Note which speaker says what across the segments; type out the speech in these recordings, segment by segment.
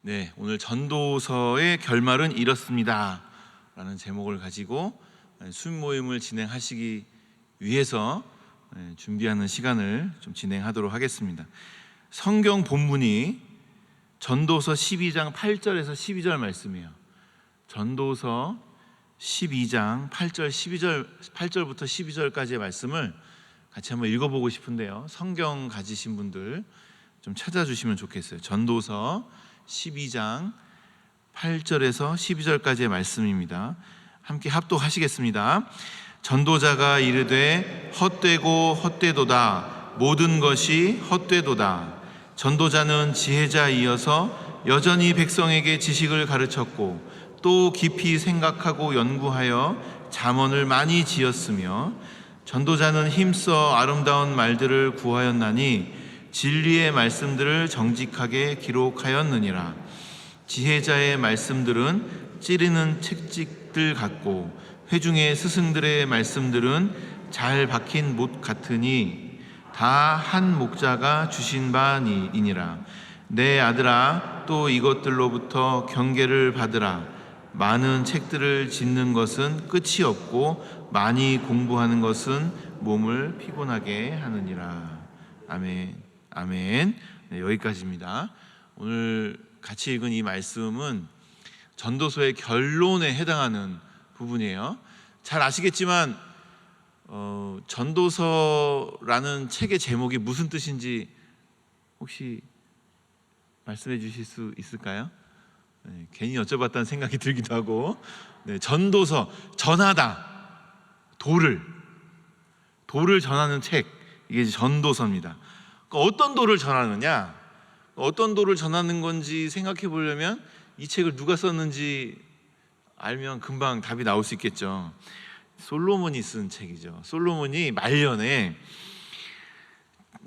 Speaker 1: 네, 오늘 전도서의 결말은 이렇습니다 라는 제목을 가지고 수요 모임을 진행하시기 위해서 준비하는 시간을 좀 진행하도록 하겠습니다. 성경 본문이 전도서 12장 8절에서 12절 말씀이에요. 전도서 12장 8절부터 12절까지의 말씀을 같이 한번 읽어보고 싶은데요, 성경 가지신 분들 좀 찾아주시면 좋겠어요. 전도서 12장 8절에서 12절까지의 말씀입니다. 함께 합독하시겠습니다. 전도자가 이르되 헛되고 헛되도다. 모든 것이 헛되도다. 전도자는 지혜자이어서 여전히 백성에게 지식을 가르쳤고 또 깊이 생각하고 연구하여 잠언을 많이 지었으며, 전도자는 힘써 아름다운 말들을 구하였나니 진리의 말씀들을 정직하게 기록하였느니라. 지혜자의 말씀들은 찌르는 책찍들 같고 회중의 스승들의 말씀들은 잘 박힌 못 같으니 다 한 목자가 주신 바이니라. 내 아들아, 또 이것들로부터 경계를 받으라. 많은 책들을 짓는 것은 끝이 없고 많이 공부하는 것은 몸을 피곤하게 하느니라. 아멘. 아멘. 네, 여기까지입니다. 오늘 같이 읽은 이 말씀은 전도서의 결론에 해당하는 부분이에요. 잘 아시겠지만 전도서라는 책의 제목이 무슨 뜻인지 혹시 말씀해 주실 수 있을까요? 네, 괜히 여쭤봤다는 생각이 들기도 하고. 네, 전도서, 전하다, 도를 전하는 책, 이게 전도서입니다. 어떤 도를 전하느냐, 어떤 도를 전하는 건지 생각해 보려면 이 책을 누가 썼는지 알면 금방 답이 나올 수 있겠죠. 솔로몬이 쓴 책이죠. 솔로몬이 말년에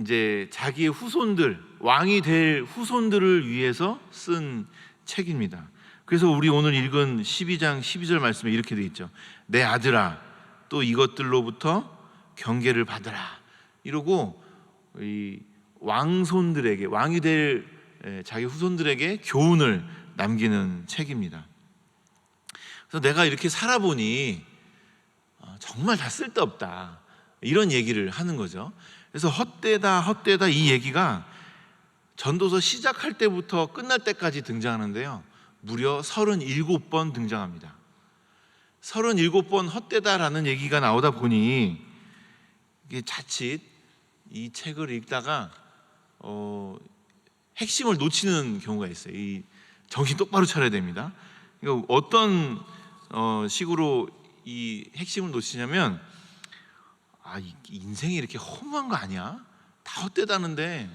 Speaker 1: 이제 자기의 후손들, 왕이 될 후손들을 위해서 쓴 책입니다. 그래서 우리 오늘 읽은 12장 12절 말씀에 이렇게 되어 있죠. 내 아들아, 또 이것들로부터 경계를 받으라. 이러고 이 왕손들에게, 왕이 될 자기 후손들에게 교훈을 남기는 책입니다. 그래서 내가 이렇게 살아보니 정말 다 쓸데없다, 이런 얘기를 하는 거죠. 그래서 헛되다 이 얘기가 전도서 시작할 때부터 끝날 때까지 등장하는데요, 무려 37번 등장합니다. 37번 헛되다라는 얘기가 나오다 보니 이게 자칫 이 책을 읽다가 핵심을 놓치는 경우가 있어요. 이 정신 똑바로 차려야 됩니다. 그러니까 어떤 식으로 이 핵심을 놓치냐면, 인생이 이렇게 허무한 거 아니야? 다 헛되다는데,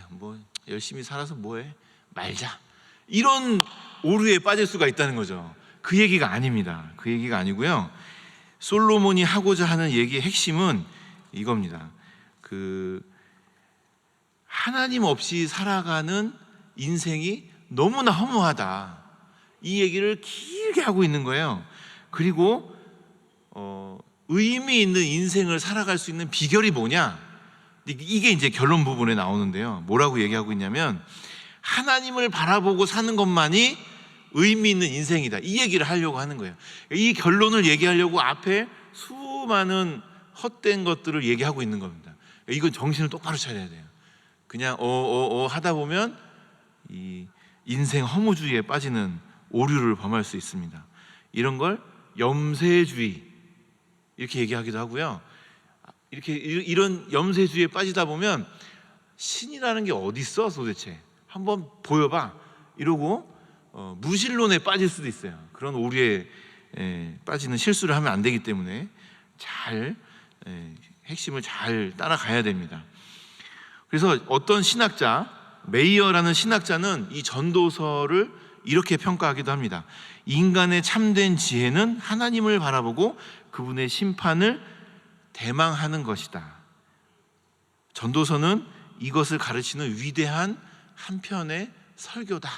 Speaker 1: 뭐 열심히 살아서 뭐해? 말자. 이런 오류에 빠질 수가 있다는 거죠. 그 얘기가 아닙니다. 그 얘기가 아니고요. 솔로몬이 하고자 하는 얘기의 핵심은 이겁니다. 하나님 없이 살아가는 인생이 너무나 허무하다, 이 얘기를 길게 하고 있는 거예요. 그리고 의미 있는 인생을 살아갈 수 있는 비결이 뭐냐, 이게 이제 결론 부분에 나오는데요, 뭐라고 얘기하고 있냐면 하나님을 바라보고 사는 것만이 의미 있는 인생이다, 이 얘기를 하려고 하는 거예요. 이 결론을 얘기하려고 앞에 수많은 헛된 것들을 얘기하고 있는 겁니다. 이건 정신을 똑바로 차려야 돼요. 그냥 하다 보면 이 인생 허무주의에 빠지는 오류를 범할 수 있습니다. 이런 걸 염세주의 이렇게 얘기하기도 하고요. 이런 염세주의에 빠지다 보면 신이라는 게 어디 있어 도대체, 한번 보여봐, 이러고 무신론에 빠질 수도 있어요. 그런 오류에 빠지는 실수를 하면 안 되기 때문에 잘 핵심을 잘 따라가야 됩니다. 그래서 어떤 신학자, 메이어라는 신학자는 이 전도서를 이렇게 평가하기도 합니다. 인간의 참된 지혜는 하나님을 바라보고 그분의 심판을 대망하는 것이다. 전도서는 이것을 가르치는 위대한 한 편의 설교다,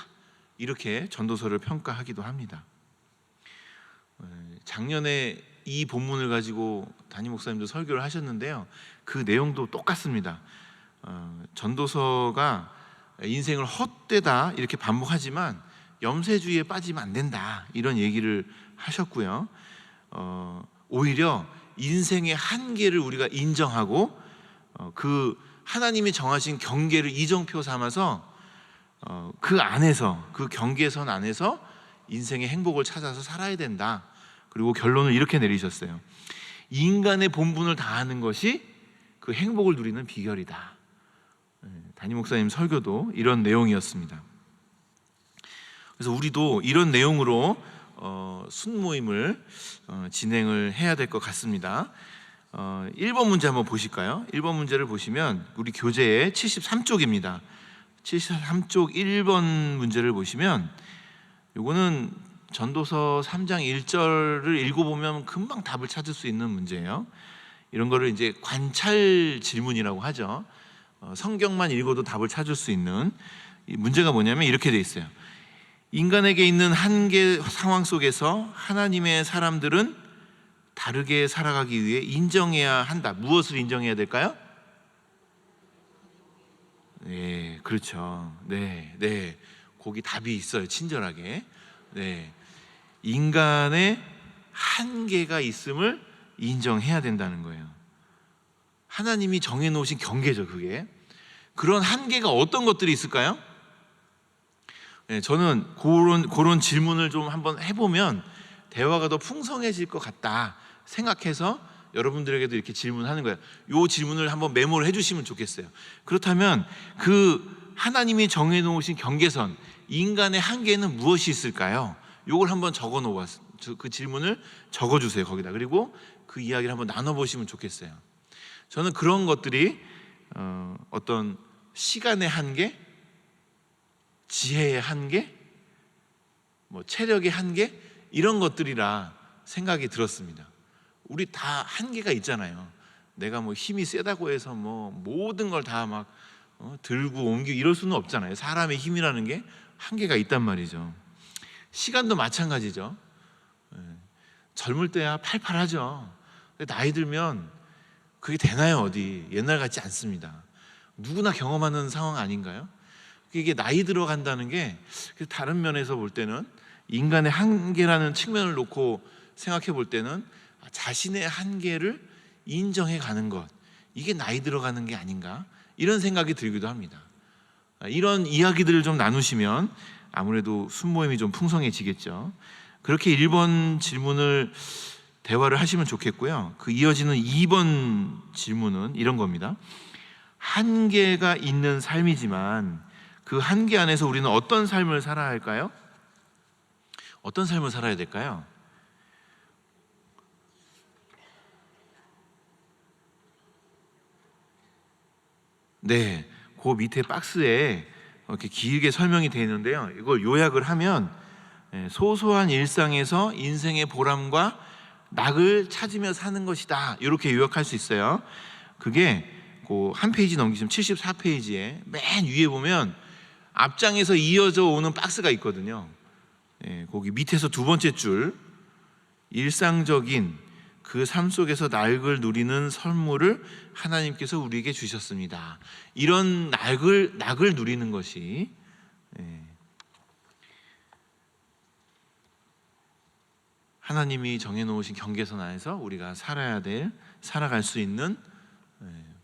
Speaker 1: 이렇게 전도서를 평가하기도 합니다. 작년에 이 본문을 가지고 담임 목사님도 설교를 하셨는데요, 그 내용도 똑같습니다. 전도서가 인생을 헛되다 이렇게 반복하지만 염세주의에 빠지면 안 된다 이런 얘기를 하셨고요. 오히려 인생의 한계를 우리가 인정하고 그 하나님이 정하신 경계를 이정표 삼아서 그 안에서, 그 경계선 안에서 인생의 행복을 찾아서 살아야 된다. 그리고 결론을 이렇게 내리셨어요. 인간의 본분을 다하는 것이 그 행복을 누리는 비결이다. 담임 목사님 설교도 이런 내용이었습니다. 그래서 우리도 이런 내용으로 순모임을 진행을 해야 될 것 같습니다. 1번 문제 한번 보실까요? 1번 문제를 보시면 우리 교재의 73쪽입니다. 73쪽 1번 문제를 보시면 요거는 전도서 3장 1절을 읽어보면 금방 답을 찾을 수 있는 문제예요. 이런 거를 이제 관찰 질문이라고 하죠. 성경만 읽어도 답을 찾을 수 있는 이 문제가 뭐냐면 이렇게 돼 있어요. 인간에게 있는 한계 상황 속에서 하나님의 사람들은 다르게 살아가기 위해 인정해야 한다. 무엇을 인정해야 될까요? 네, 그렇죠. 네. 거기 답이 있어요. 친절하게. 네. 인간의 한계가 있음을 인정해야 된다는 거예요. 하나님이 정해놓으신 경계죠, 그게. 그런 한계가 어떤 것들이 있을까요? 네, 저는 그런 질문을 좀 한번 해보면 대화가 더 풍성해질 것 같다 생각해서 여러분들에게도 이렇게 질문하는 거예요. 이 질문을 한번 메모를 해주시면 좋겠어요. 그렇다면 그 하나님이 정해놓으신 경계선, 인간의 한계는 무엇이 있을까요? 이걸 한번 적어놓았어요. 그 질문을 적어주세요, 거기다. 그리고 그 이야기를 한번 나눠보시면 좋겠어요. 저는 그런 것들이 어떤 시간의 한계, 지혜의 한계, 체력의 한계 이런 것들이라 생각이 들었습니다. 우리 다 한계가 있잖아요. 내가 힘이 세다고 해서 모든 걸 다 막 들고 옮기고 이럴 수는 없잖아요. 사람의 힘이라는 게 한계가 있단 말이죠. 시간도 마찬가지죠. 젊을 때야 팔팔하죠. 근데 나이 들면 그게 되나요? 어디 옛날 같지 않습니다. 누구나 경험하는 상황 아닌가요? 이게 나이 들어간다는 게 다른 면에서 볼 때는 인간의 한계라는 측면을 놓고 생각해 볼 때는 자신의 한계를 인정해 가는 것, 이게 나이 들어가는 게 아닌가 이런 생각이 들기도 합니다. 이런 이야기들을 좀 나누시면 아무래도 순모임이 좀 풍성해지겠죠. 그렇게 1번 질문을 대화를 하시면 좋겠고요. 그 이어지는 2번 질문은 이런 겁니다. 한계가 있는 삶이지만 그 한계 안에서 우리는 어떤 삶을 살아야 할까요? 어떤 삶을 살아야 될까요? 네, 그 밑에 박스에 이렇게 길게 설명이 되어 있는데요. 이걸 요약을 하면 소소한 일상에서 인생의 보람과 낙을 찾으며 사는 것이다. 이렇게 요약할 수 있어요. 그게 그 한 페이지 넘기시면 74페이지에 맨 위에 보면 앞장에서 이어져 오는 박스가 있거든요. 거기 밑에서 두 번째 줄, 일상적인 그 삶 속에서 낙을 누리는 선물을 하나님께서 우리에게 주셨습니다. 이런 낙을 누리는 것이 하나님이 정해놓으신 경계선 안에서 우리가 살아갈 수 있는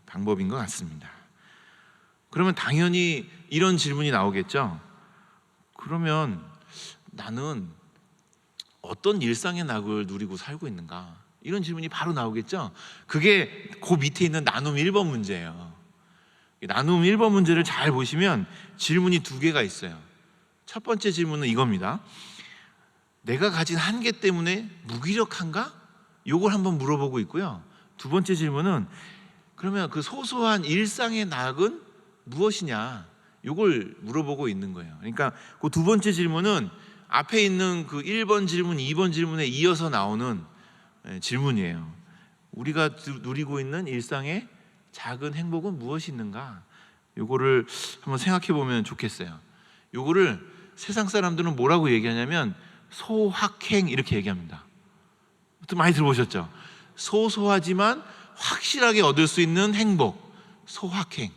Speaker 1: 방법인 것 같습니다. 그러면 당연히 이런 질문이 나오겠죠. 그러면 나는 어떤 일상의 낙을 누리고 살고 있는가? 이런 질문이 바로 나오겠죠. 그게 그 밑에 있는 나눔 1번 문제예요. 나눔 1번 문제를 잘 보시면 질문이 두 개가 있어요. 첫 번째 질문은 이겁니다. 내가 가진 한계 때문에 무기력한가? 이걸 한번 물어보고 있고요. 두 번째 질문은 그러면 그 소소한 일상의 낙은 무엇이냐? 이걸 물어보고 있는 거예요. 그러니까 그 두 번째 질문은 앞에 있는 그 1번 질문, 2번 질문에 이어서 나오는 질문이에요. 우리가 누리고 있는 일상의 작은 행복은 무엇이 있는가? 이거를 한번 생각해 보면 좋겠어요. 이거를 세상 사람들은 뭐라고 얘기하냐면 소확행 이렇게 얘기합니다. 많이 들어보셨죠? 소소하지만 확실하게 얻을 수 있는 행복, 소확행.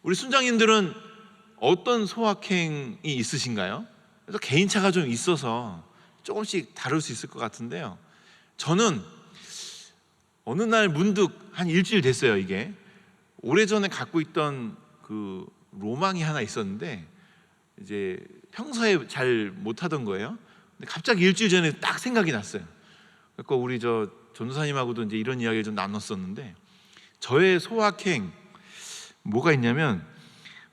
Speaker 1: 우리 순장님들은 어떤 소확행이 있으신가요? 그래서 개인차가 좀 있어서 조금씩 다룰 수 있을 것 같은데요. 저는 어느 날 문득 한 일주일 됐어요. 이게 오래전에 갖고 있던 그 로망이 하나 있었는데 이제 평소에 잘 못하던 거예요. 근데 갑자기 일주일 전에 딱 생각이 났어요. 그러니까 우리 저 전도사님하고도 이제 이런 이야기를 좀 나눴었는데, 저의 소확행 뭐가 있냐면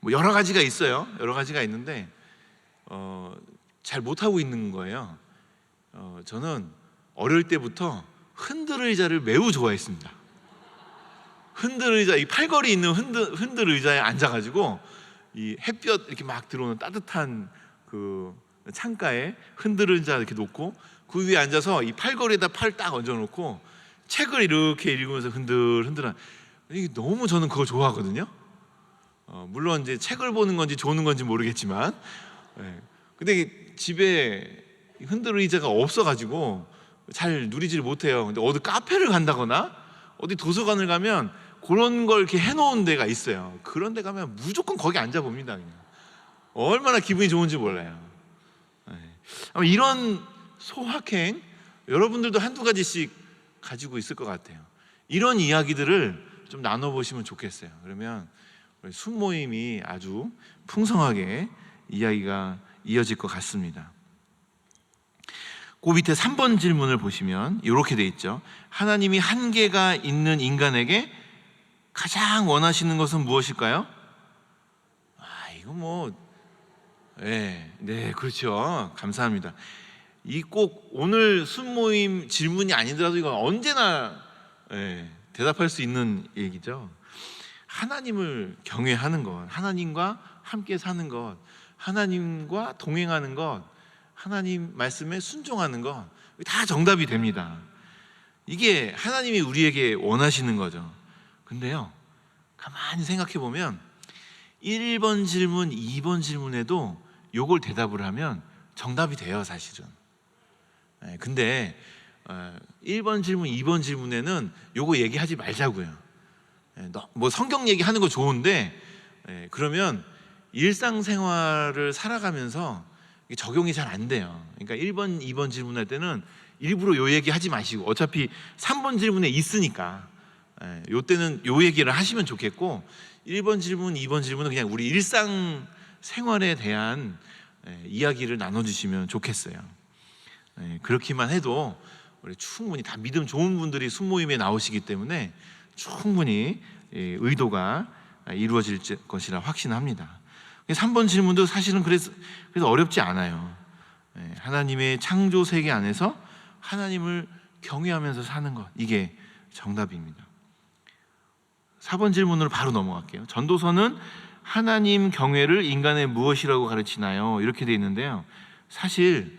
Speaker 1: 뭐 여러 가지가 있어요. 여러 가지가 있는데 잘 못하고 있는 거예요. 저는 어릴 때부터 흔들 의자를 매우 좋아했습니다. 흔들 의자, 이 팔걸이 있는 흔들 의자에 앉아가지고 이 햇볕 이렇게 막 들어오는 따뜻한 그 창가에 흔들 의자 이렇게 놓고 그 위에 앉아서 이 팔걸이에다 팔 딱 얹어놓고 책을 이렇게 읽으면서 흔들흔들. 이게 너무 저는 그거 좋아하거든요. 물론 이제 책을 보는 건지 좋은 건지 모르겠지만, 근데 집에 흔들 의자가 없어가지고 잘 누리지를 못해요. 근데 어디 카페를 간다거나 어디 도서관을 가면 그런 걸 이렇게 해놓은 데가 있어요. 그런 데 가면 무조건 거기 앉아봅니다. 그냥 얼마나 기분이 좋은지 몰라요. 아마 이런 소확행 여러분들도 한두 가지씩 가지고 있을 것 같아요. 이런 이야기들을 좀 나눠보시면 좋겠어요. 그러면 우리 순모임이 아주 풍성하게 이야기가 이어질 것 같습니다. 그 밑에 3번 질문을 보시면 이렇게 돼 있죠. 하나님이 한계가 있는 인간에게 가장 원하시는 것은 무엇일까요? 이거 뭐 네, 그렇죠. 감사합니다. 이 꼭 오늘 순모임 질문이 아니더라도 이건 언제나 대답할 수 있는 얘기죠. 하나님을 경외하는 것, 하나님과 함께 사는 것, 하나님과 동행하는 것, 하나님 말씀에 순종하는 것, 다 정답이 됩니다. 이게 하나님이 우리에게 원하시는 거죠. 근데요, 가만히 생각해 보면 1번 질문, 2번 질문에도 요걸 대답을 하면 정답이 돼요, 사실은. 근데 1번 질문, 2번 질문에는 요거 얘기하지 말자고요. 뭐 성경 얘기하는 거 좋은데 그러면 일상생활을 살아가면서 적용이 잘 안 돼요. 그러니까 1번, 2번 질문할 때는 일부러 요 얘기 하지 마시고, 어차피 3번 질문에 있으니까 요 때는 요 얘기를 하시면 좋겠고, 1번 질문, 2번 질문은 그냥 우리 일상생활에 대한 이야기를 나눠주시면 좋겠어요. 그렇기만 해도 우리 충분히 다 믿음 좋은 분들이 순모임에 나오시기 때문에 충분히 의도가 이루어질 것이라 확신합니다. 3번 질문도 사실은 그래서 어렵지 않아요. 하나님의 창조 세계 안에서 하나님을 경외하면서 사는 것, 이게 정답입니다. 4번 질문으로 바로 넘어갈게요. 전도서는 하나님 경외를 인간의 무엇이라고 가르치나요? 이렇게 돼 있는데요. 사실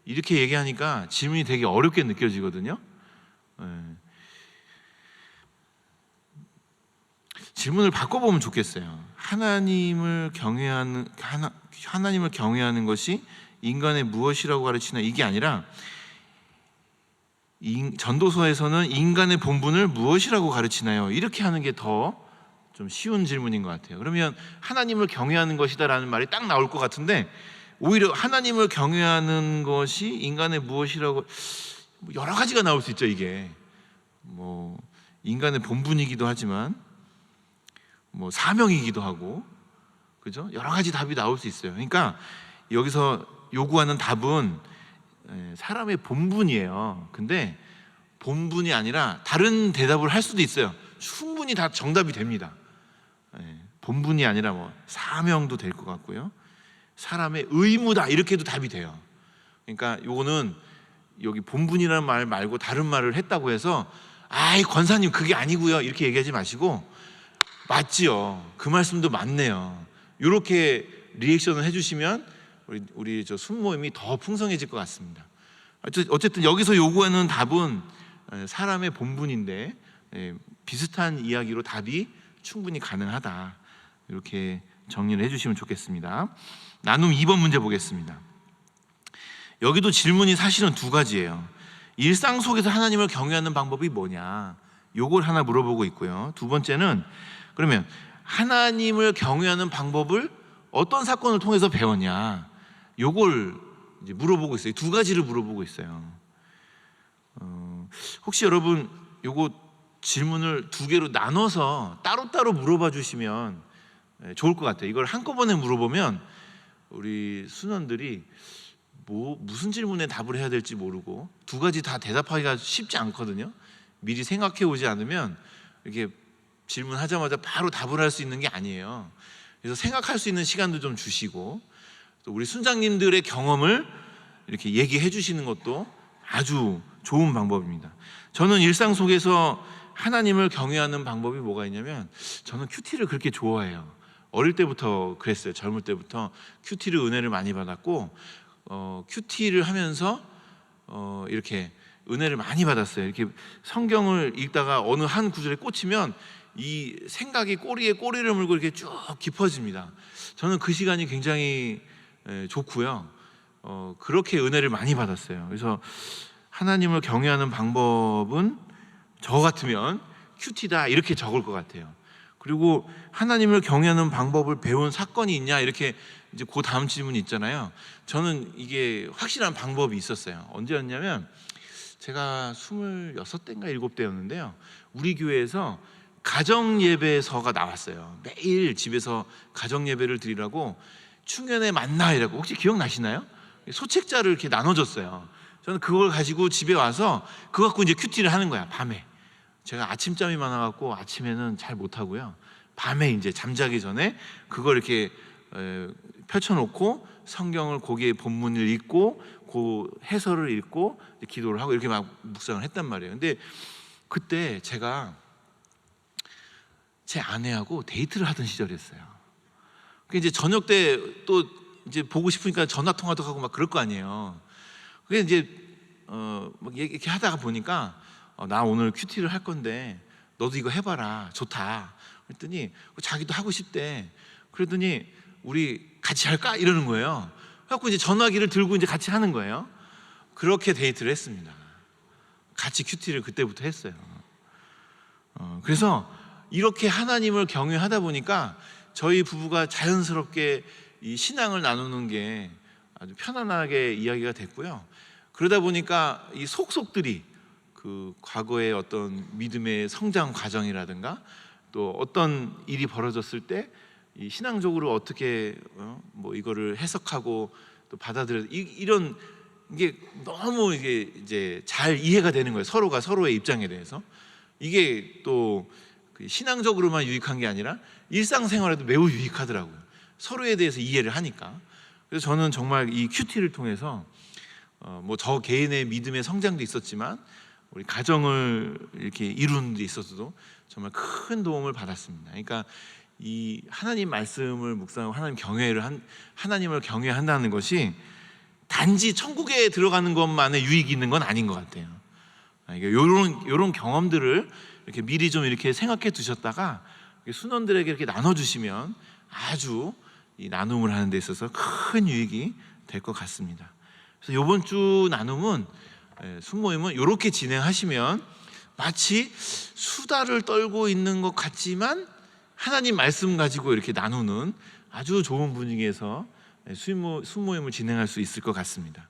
Speaker 1: 이렇게 얘기하니까 질문이 되게 어렵게 느껴지거든요. 질문을 바꿔보면 좋겠어요. 하나님을 경외하는 것이 인간의 무엇이라고 가르치나, 이게 아니라 전도서에서는 인간의 본분을 무엇이라고 가르치나요? 이렇게 하는 게 더 좀 쉬운 질문인 것 같아요. 그러면 하나님을 경외하는 것이다라는 말이 딱 나올 것 같은데, 오히려 하나님을 경외하는 것이 인간의 무엇이라고, 여러 가지가 나올 수 있죠. 이게 뭐 인간의 본분이기도 하지만 뭐 사명이기도 하고, 그죠? 여러 가지 답이 나올 수 있어요. 그러니까 여기서 요구하는 답은 사람의 본분이에요. 근데 본분이 아니라 다른 대답을 할 수도 있어요. 충분히 다 정답이 됩니다. 본분이 아니라 뭐 사명도 될 것 같고요, 사람의 의무다, 이렇게도 답이 돼요. 그러니까 요거는 여기 본분이라는 말 말고 다른 말을 했다고 해서 권사님 그게 아니고요, 이렇게 얘기하지 마시고, 맞지요, 그 말씀도 맞네요, 이렇게 리액션을 해주시면 우리 저 순모임이 더 풍성해질 것 같습니다. 어쨌든 여기서 요구하는 답은 사람의 본분인데 비슷한 이야기로 답이 충분히 가능하다, 이렇게 정리를 해주시면 좋겠습니다. 나눔 2번 문제 보겠습니다. 여기도 질문이 사실은 두 가지예요. 일상 속에서 하나님을 경외하는 방법이 뭐냐, 요걸 하나 물어보고 있고요. 두 번째는 그러면 하나님을 경외하는 방법을 어떤 사건을 통해서 배웠냐, 요걸 이제 물어보고 있어요. 두 가지를 물어보고 있어요. 혹시 여러분 요거 질문을 두 개로 나눠서 따로따로 물어봐 주시면 좋을 것 같아요. 이걸 한꺼번에 물어보면 우리 수련들이 무슨 질문에 답을 해야 될지 모르고 두 가지 다 대답하기가 쉽지 않거든요. 미리 생각해 오지 않으면 이렇게 질문하자마자 바로 답을 할 수 있는 게 아니에요. 그래서 생각할 수 있는 시간도 좀 주시고, 또 우리 순장님들의 경험을 이렇게 얘기해 주시는 것도 아주 좋은 방법입니다. 저는 일상 속에서 하나님을 경외하는 방법이 뭐가 있냐면, 저는 큐티를 그렇게 좋아해요. 어릴 때부터 그랬어요. 젊을 때부터 큐티를 은혜를 많이 받았고, 큐티를 하면서 이렇게 은혜를 많이 받았어요. 이렇게 성경을 읽다가 어느 한 구절에 꽂히면 이 생각이 꼬리에 꼬리를 물고 이렇게 쭉 깊어집니다. 저는 그 시간이 굉장히 좋고요. 그렇게 은혜를 많이 받았어요. 그래서 하나님을 경외하는 방법은 저 같으면 큐티다 이렇게 적을 것 같아요. 그리고 하나님을 경외하는 방법을 배운 사건이 있냐, 이렇게 이제 그 다음 질문이 있잖아요. 저는 이게 확실한 방법이 있었어요. 언제였냐면 제가 26대인가 7대였는데요. 우리 교회에서 가정예배서가 나왔어요. 매일 집에서 가정예배를 드리라고 충현의 만나이라고, 혹시 기억나시나요? 소책자를 이렇게 나눠줬어요. 저는 그걸 가지고 집에 와서 그거 갖고 이제 큐티를 하는 거야. 밤에. 제가 아침잠이 많아갖고 아침에는 잘 못하고요. 밤에 이제 잠자기 전에 그걸 이렇게 펼쳐놓고 성경을 거기에 본문을 읽고 그 해설을 읽고 기도를 하고 이렇게 막 묵상을 했단 말이에요. 근데 그때 제가 제 아내하고 데이트를 하던 시절이었어요. 그 이제 저녁 때 또 이제 보고 싶으니까 전화 통화도 하고 막 그럴 거 아니에요. 그게 이제 막 이렇게 하다가 보니까 나 오늘 큐티를 할 건데 너도 이거 해봐라, 좋다. 그랬더니 자기도 하고 싶대. 그랬더니 우리 같이 할까 이러는 거예요. 그래갖고 이제 전화기를 들고 이제 같이 하는 거예요. 그렇게 데이트를 했습니다. 같이 큐티를 그때부터 했어요. 그래서 이렇게 하나님을 경외하다 보니까 저희 부부가 자연스럽게 이 신앙을 나누는 게 아주 편안하게 이야기가 됐고요. 그러다 보니까 이 속속들이 그 과거의 어떤 믿음의 성장 과정이라든가 또 어떤 일이 벌어졌을 때 이 신앙적으로 어떻게 뭐 이거를 해석하고 또 받아들여, 이런 게 너무 이게 이제 잘 이해가 되는 거예요. 서로가 서로의 입장에 대해서. 이게 또 신앙적으로만 유익한 게 아니라 일상생활에도 매우 유익하더라고요. 서로에 대해서 이해를 하니까. 그래서 저는 정말 이 큐티를 통해서 뭐 저 개인의 믿음의 성장도 있었지만 우리 가정을 이렇게 이루는 데 있어서도 정말 큰 도움을 받았습니다. 그러니까 이 하나님 말씀을 묵상하고 하나님을 경외한다는 것이 단지 천국에 들어가는 것만의 유익이 있는 건 아닌 것 같아요. 이런 경험들을 이렇게 미리 좀 이렇게 생각해 두셨다가 순원들에게 이렇게 나눠주시면 아주 이 나눔을 하는 데 있어서 큰 유익이 될 것 같습니다. 그래서 이번 주 나눔은 순모임은 이렇게 진행하시면 마치 수다를 떨고 있는 것 같지만 하나님 말씀 가지고 이렇게 나누는 아주 좋은 분위기에서 순모임을 진행할 수 있을 것 같습니다.